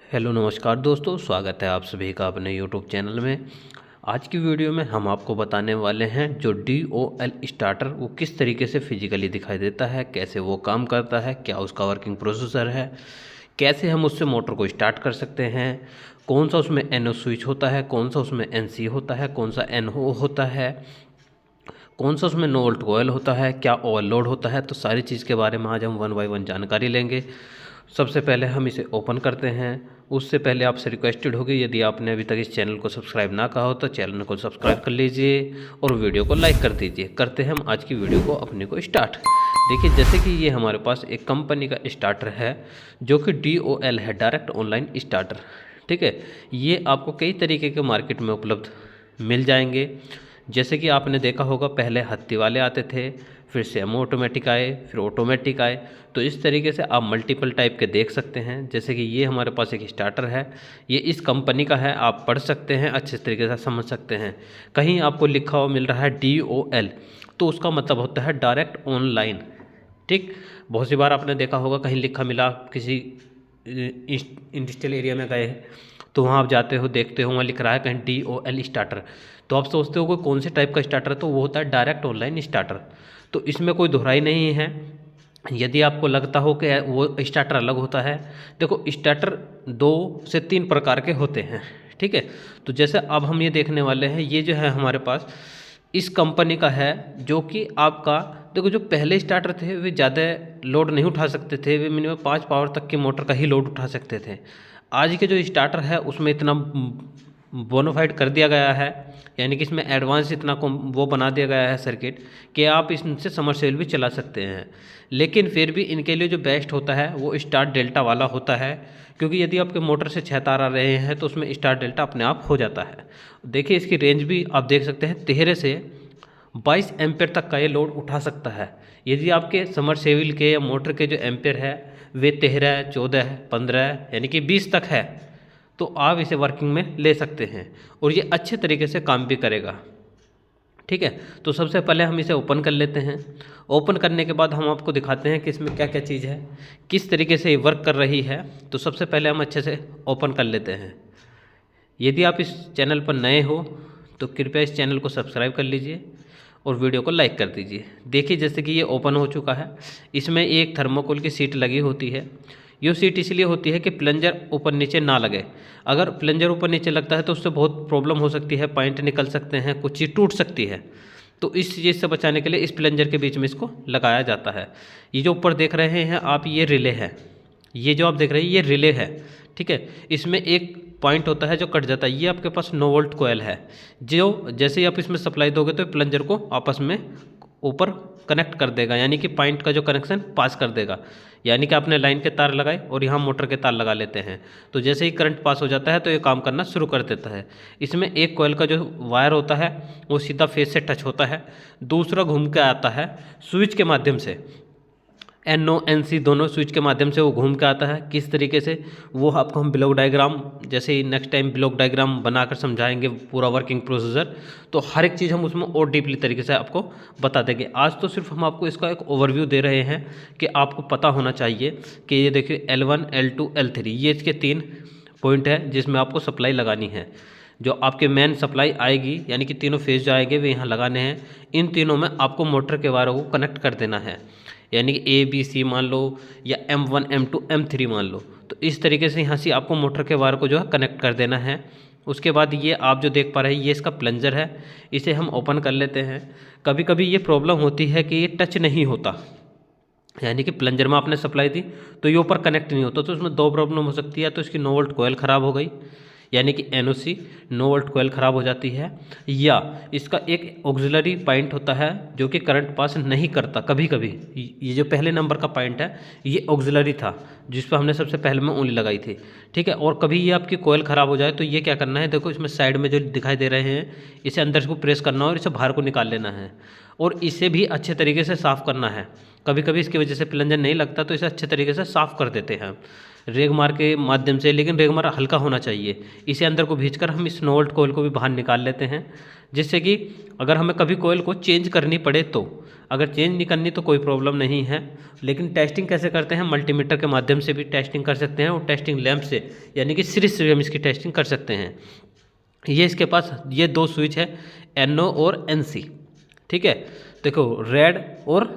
Hello नमस्कार दोस्तों, स्वागत है आप सभी का अपने यूट्यूब चैनल में। आज की वीडियो में हम आपको बताने वाले हैं जो DOL स्टार्टर वो किस तरीके से फिजिकली दिखाई देता है, कैसे वो काम करता है, क्या उसका वर्किंग प्रोसेसर है, कैसे हम उससे मोटर को स्टार्ट कर सकते हैं, कौन सा उसमें NO स्विच होता है, कौन सा उसमें NC होता है, कौन सा NO होता है, कौन सा उसमें नो वोल्ट कोयल होता है, क्या ओवरलोड होता है। तो सारी चीज़ के बारे में आज हम 1 बाय 1 जानकारी लेंगे। सबसे पहले हम इसे ओपन करते हैं। उससे पहले आपसे रिक्वेस्टेड होगी, यदि आपने अभी तक इस चैनल को सब्सक्राइब ना कहा हो तो चैनल को सब्सक्राइब कर लीजिए और वीडियो को लाइक कर दीजिए। करते हैं हम आज की वीडियो को अपने को स्टार्ट। देखिए, जैसे कि ये हमारे पास एक कंपनी का स्टार्टर है जो कि DOL है, डायरेक्ट ऑनलाइन स्टार्टर। ठीक है, ये आपको कई तरीके के मार्केट में उपलब्ध मिल जाएंगे। जैसे कि आपने देखा होगा, पहले हत्ती वाले आते थे, फिर सेमी ऑटोमेटिक आए, फिर ऑटोमेटिक आए। तो इस तरीके से आप मल्टीपल टाइप के देख सकते हैं। जैसे कि ये हमारे पास एक स्टार्टर है, ये इस कंपनी का है, आप पढ़ सकते हैं, अच्छे तरीके से समझ सकते हैं। कहीं आपको लिखा हुआ मिल रहा है DOL, तो उसका मतलब होता है डायरेक्ट ऑनलाइन। ठीक, बहुत सी बार आपने देखा होगा कहीं लिखा मिला, किसी इंडस्ट्रियल एरिया में गए तो वहाँ आप जाते हो, देखते हो वहाँ लिख रहा है कहीं DOL स्टार्टर, तो आप सोचते हो कि कौन से टाइप का स्टार्टर है, तो वो होता है डायरेक्ट ऑनलाइन स्टार्टर। तो इसमें कोई दोहराई नहीं है। यदि आपको लगता हो कि वो स्टार्टर अलग होता है, देखो स्टार्टर 2 से 3 प्रकार के होते हैं। ठीक है, तो जैसे अब हम ये देखने वाले हैं, ये जो है हमारे पास इस कंपनी का है, जो कि आपका देखो, जो पहले स्टार्टर थे वे ज़्यादा लोड नहीं उठा सकते थे, वे मिनिमम 5 पावर तक की मोटर का ही लोड उठा सकते थे। आज के जो स्टार्टर है उसमें इतना बोनाफाइड कर दिया गया है, यानी कि इसमें एडवांस इतना वो बना दिया गया है सर्किट, कि आप इससे समरसेबल भी चला सकते हैं। लेकिन फिर भी इनके लिए जो बेस्ट होता है वो स्टार डेल्टा वाला होता है, क्योंकि यदि आपके मोटर से 6 तार आ रहे हैं तो उसमें स्टार डेल्टा अपने आप हो जाता है। देखिए, इसकी रेंज भी आप देख सकते हैं, 13 से 22 एम्पेयर तक का ये लोड उठा सकता है। यदि आपके समरसेबल के या मोटर के जो एम्पेयर है वे 13, 14, 15 यानी कि 20 तक है, तो आप इसे वर्किंग में ले सकते हैं और ये अच्छे तरीके से काम भी करेगा। ठीक है, तो सबसे पहले हम इसे ओपन कर लेते हैं। ओपन करने के बाद हम आपको दिखाते हैं कि इसमें क्या क्या चीज़ है, किस तरीके से ये वर्क कर रही है। तो सबसे पहले हम अच्छे से ओपन कर लेते हैं। यदि आप इस चैनल पर नए हो तो कृपया इस चैनल को सब्सक्राइब कर लीजिए और वीडियो को लाइक कर दीजिए। देखिए, जैसे कि ये ओपन हो चुका है। इसमें एक थर्मोकोल की सीट लगी होती है। ये सीट इसलिए होती है कि प्लंजर ऊपर नीचे ना लगे। अगर प्लंजर ऊपर नीचे लगता है तो उससे बहुत प्रॉब्लम हो सकती है, पॉइंट निकल सकते हैं, कुछ चीज़ टूट सकती है। तो इस चीज़ से बचाने के लिए इस प्लंजर के बीच में इसको लगाया जाता है। ये जो ऊपर देख रहे हैं आप, ये रिले है। ये जो आप देख रहे हैं ये रिले है। ठीक है, इसमें एक पॉइंट होता है जो कट जाता है। ये आपके पास 9 वोल्ट कोयल है, जो जैसे ही आप इसमें सप्लाई दोगे तो प्लंजर को आपस में ऊपर कनेक्ट कर देगा, यानी कि पॉइंट का जो कनेक्शन पास कर देगा। यानी कि आपने लाइन के तार लगाए और यहाँ मोटर के तार लगा लेते हैं, तो जैसे ही करंट पास हो जाता है तो ये काम करना शुरू कर देता है। इसमें एक कोयल का जो वायर होता है वो सीधा फेस से टच होता है, दूसरा घूम के आता है स्विच के माध्यम से। NO NC दोनों स्विच के माध्यम से वो घूम के आता है। किस तरीके से, वो आपको हम ब्लॉक डायग्राम, जैसे ही नेक्स्ट टाइम ब्लॉक डायग्राम बनाकर समझाएंगे पूरा वर्किंग प्रोसीजर, तो हर एक चीज़ हम उसमें और डीपली तरीके से आपको बता देंगे। आज तो सिर्फ हम आपको इसका एक ओवरव्यू दे रहे हैं कि आपको पता होना चाहिए कि ये देखिए L1, L2, L3, ये इसके 3 पॉइंट है जिसमें आपको सप्लाई लगानी है। जो आपके मेन सप्लाई आएगी, यानी कि तीनों फेज जो आएंगे वे यहाँ लगाने हैं। इन तीनों में आपको मोटर के वायरों को कनेक्ट कर देना है, यानी कि A B C मान लो या M1 M2 M3 मान लो। तो इस तरीके से यहाँ से आपको मोटर के वायर को जो है कनेक्ट कर देना है। उसके बाद ये आप जो देख पा रहे हैं ये इसका प्लंजर है, इसे हम ओपन कर लेते हैं। कभी कभी ये प्रॉब्लम होती है कि ये टच नहीं होता, यानी कि प्लंजर में आपने सप्लाई दी तो ये ऊपर कनेक्ट नहीं होता। तो उसमें 2 प्रॉब्लम हो सकती है, तो इसकी 9 वोल्ट कोयल ख़राब हो गई, यानी कि NOC 9 वोल्ट कोयल ख़राब हो जाती है, या इसका एक ऑक्सिलरी पॉइंट होता है जो कि करंट पास नहीं करता। कभी कभी ये जो पहले नंबर का पॉइंट है ये ऑक्सिलरी था, जिस पर हमने सबसे पहले में उंगली लगाई थी। ठीक है, और कभी ये आपकी कोयल ख़राब हो जाए तो ये क्या करना है, देखो इसमें साइड में जो दिखाई दे रहे हैं, इसे अंदर से प्रेस करना और इसे बाहर को निकाल लेना है और इसे भी अच्छे तरीके से साफ़ करना है। कभी कभी इसकी वजह से प्लंजर नहीं लगता तो इसे अच्छे तरीके से साफ़ कर देते हैं। रेगमार के माध्यम से, लेकिन रेगमार हल्का होना चाहिए। इसे अंदर को भींचकर हम इस 9 वोल्ट कोयल को भी बाहर निकाल लेते हैं, जिससे कि अगर हमें कभी कोयल को चेंज करनी पड़े तो, अगर चेंज नहीं करनी तो कोई प्रॉब्लम नहीं है। लेकिन टेस्टिंग कैसे करते हैं, मल्टीमीटर के माध्यम से भी टेस्टिंग कर सकते हैं और टेस्टिंग लैंप से यानी कि सीरीज से हम इसकी टेस्टिंग कर सकते हैं। ये इसके पास ये 2 स्विच है, NO और NC, ठीक है। देखो रेड और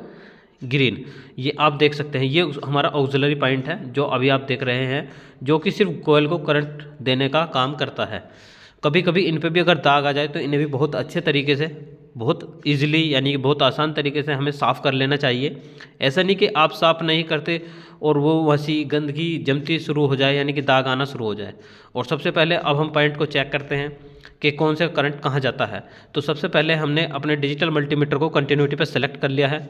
ग्रीन, ये आप देख सकते हैं, ये हमारा ऑक्सिलरी पॉइंट है जो अभी आप देख रहे हैं, जो कि सिर्फ कोयल को करंट देने का काम करता है। कभी कभी इन पे भी अगर दाग आ जाए तो इन्हें भी बहुत अच्छे तरीके से, बहुत इजीली यानी कि बहुत आसान तरीके से हमें साफ़ कर लेना चाहिए। ऐसा नहीं कि आप साफ़ नहीं करते और वो वैसी गंदगी जमती शुरू हो जाए, यानी कि दाग आना शुरू हो जाए। और सबसे पहले अब हम पॉइंट को चेक करते हैं कि कौन से करंट कहाँ जाता है। तो सबसे पहले हमने अपने डिजिटल मल्टीमीटर को कंटिन्यूटी पर सेलेक्ट कर लिया है,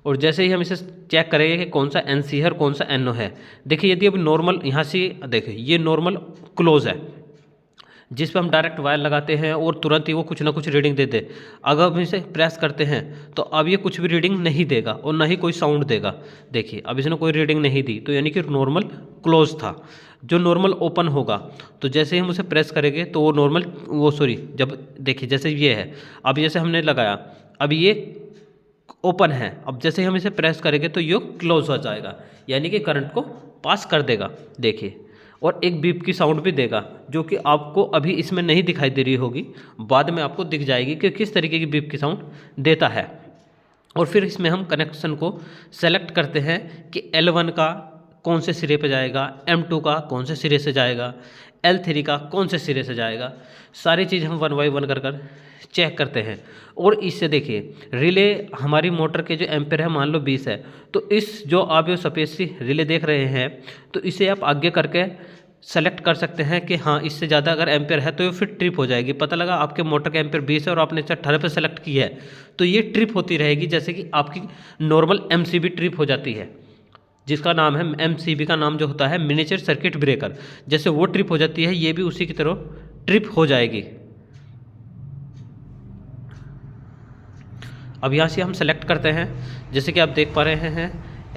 और जैसे ही हम इसे चेक करेंगे कि कौन सा NC है और कौन सा NO है। देखिए यदि अब नॉर्मल यहाँ से देखिए ये नॉर्मल क्लोज है, जिस पर हम डायरेक्ट वायर लगाते हैं और तुरंत ही वो कुछ ना कुछ रीडिंग दे दे। अगर हम इसे प्रेस करते हैं तो अब ये कुछ भी रीडिंग नहीं देगा और ना ही कोई साउंड देगा। देखिए अब इसने कोई रीडिंग नहीं दी, तो यानी कि नॉर्मल क्लोज था। जो नॉर्मल ओपन होगा तो जैसे ही हम उसे प्रेस करेंगे तो वो जब देखिए जैसे ये है, अब जैसे हमने लगाया अब ये ओपन है, अब जैसे ही हम इसे प्रेस करेंगे तो ये क्लोज हो जाएगा, यानी कि करंट को पास कर देगा। देखिए और एक बीप की साउंड भी देगा, जो कि आपको अभी इसमें नहीं दिखाई दे रही होगी, बाद में आपको दिख जाएगी कि किस तरीके की बीप की साउंड देता है। और फिर इसमें हम कनेक्शन को सेलेक्ट करते हैं कि L1 का कौन से सिरे पे जाएगा, M2 का कौन से सिरे से जाएगा, L3 का कौन से सिरे से जाएगा। सारी चीज़ हम 1 बाय 1 कर चेक करते हैं। और इससे देखिए रिले हमारी मोटर के जो एम्पेयर है मान लो 20 है, तो इस जो आप ये सफ़ेद सी रिले देख रहे हैं, तो इसे आप आगे करके सेलेक्ट कर सकते हैं कि हाँ इससे ज़्यादा अगर एम्पेयर है तो ये फिर ट्रिप हो जाएगी। पता लगा आपके मोटर का एम्पेयर 20 है और आपने 18 पे सेलेक्ट किया है, तो ये ट्रिप होती रहेगी, जैसे कि आपकी नॉर्मल MCB ट्रिप हो जाती है, जिसका नाम है MCB का नाम जो होता है मिनिएचर सर्किट ब्रेकर। जैसे वो ट्रिप हो जाती है, ये भी उसी की तरह ट्रिप हो जाएगी। अब यहाँ से हम सेलेक्ट करते हैं, जैसे कि आप देख पा रहे हैं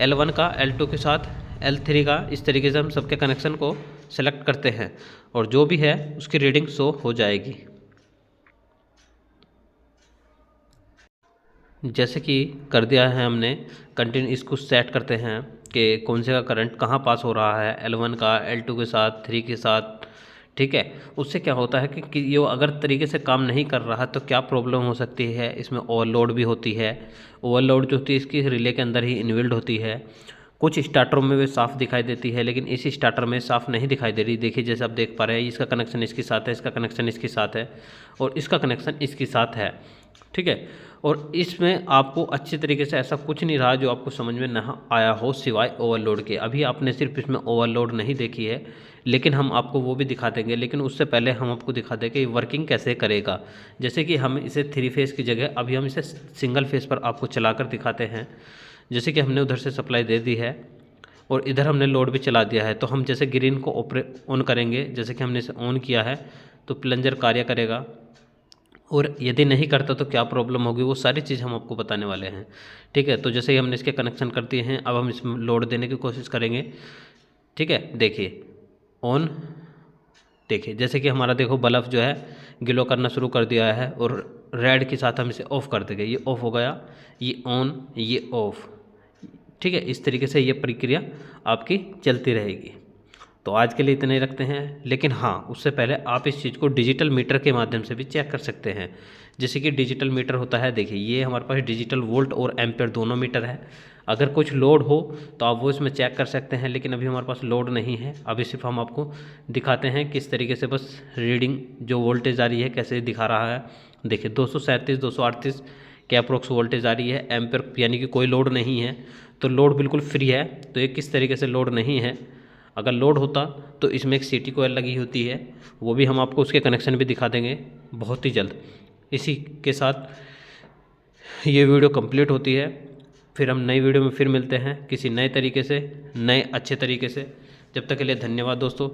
L1 का L2 के साथ L3 का, इस तरीके से हम सबके कनेक्शन को सेलेक्ट करते हैं और जो भी है उसकी रीडिंग शो हो जाएगी। जैसे कि कर दिया है हमने, कंटिन्यू इसको सेट करते हैं कि कौन से का करंट कहाँ पास हो रहा है, L1 का L2 के साथ 3 के साथ, ठीक है। उससे क्या होता है कि ये अगर तरीके से काम नहीं कर रहा तो क्या प्रॉब्लम हो सकती है, इसमें ओवरलोड भी होती है। ओवरलोड जो होती है इसकी रिले के अंदर ही इनबिल्ड होती है। कुछ स्टार्टरों में भी साफ़ दिखाई देती है, लेकिन इस स्टार्टर में साफ़ नहीं दिखाई दे रही। देखिए जैसे आप देख पा रहे हैं, इसका कनेक्शन इसके साथ है, इसका कनेक्शन इसके साथ है और इसका कनेक्शन इसके साथ है, ठीक है। और इसमें आपको अच्छे तरीके से ऐसा कुछ नहीं रहा जो आपको समझ में ना आया हो सिवाय ओवरलोड के। अभी आपने सिर्फ इसमें ओवरलोड नहीं देखी है, लेकिन हम आपको वो भी दिखा देंगे। लेकिन उससे पहले हम आपको दिखा दें कि वर्किंग कैसे करेगा। जैसे कि हम इसे 3 फेज़ की जगह अभी हम इसे सिंगल फेज़ पर आपको चलाकर दिखाते हैं। जैसे कि हमने उधर से सप्लाई दे दी है और इधर हमने लोड भी चला दिया है, तो हम जैसे ग्रीन को ऑन करेंगे, जैसे कि हमने इसे ऑन किया है तो प्लंजर कार्य करेगा, और यदि नहीं करता तो क्या प्रॉब्लम होगी, वो सारी चीज़ हम आपको बताने वाले हैं, ठीक है। तो जैसे ही हमने इसके कनेक्शन कर दिए हैं, अब हम इसमें लोड देने की कोशिश करेंगे, ठीक है। देखिए ऑन, देखिए जैसे कि हमारा देखो बल्ब जो है ग्लो करना शुरू कर दिया है और रेड के साथ हम इसे ऑफ़ कर देंगे, ये ऑफ़ हो गया, ये ऑन, ये ऑफ़, ठीक है। इस तरीके से ये प्रक्रिया आपकी चलती रहेगी। तो आज के लिए इतने ही रखते हैं, लेकिन हाँ उससे पहले आप इस चीज़ को डिजिटल मीटर के माध्यम से भी चेक कर सकते हैं। जैसे कि डिजिटल मीटर होता है, देखिए ये हमारे पास डिजिटल वोल्ट और एम्पेयर दोनों मीटर है। अगर कुछ लोड हो तो आप वो इसमें चेक कर सकते हैं, लेकिन अभी हमारे पास लोड नहीं है। अभी सिर्फ हम आपको दिखाते हैं किस तरीके से बस रीडिंग जो वोल्टेज आ रही है कैसे दिखा रहा है। देखिए 237 238 के अप्रोक्स वोल्टेज आ रही है, एम्पेयर यानी कि कोई लोड नहीं है, तो लोड बिल्कुल फ्री है। तो ये किस तरीके से लोड नहीं है, अगर लोड होता तो इसमें एक सीटी कोयल लगी होती है, वो भी हम आपको उसके कनेक्शन भी दिखा देंगे बहुत ही जल्द। इसी के साथ ये वीडियो कंप्लीट होती है, फिर हम नई वीडियो में फिर मिलते हैं किसी नए तरीके से, नए अच्छे तरीके से। जब तक के लिए धन्यवाद दोस्तों।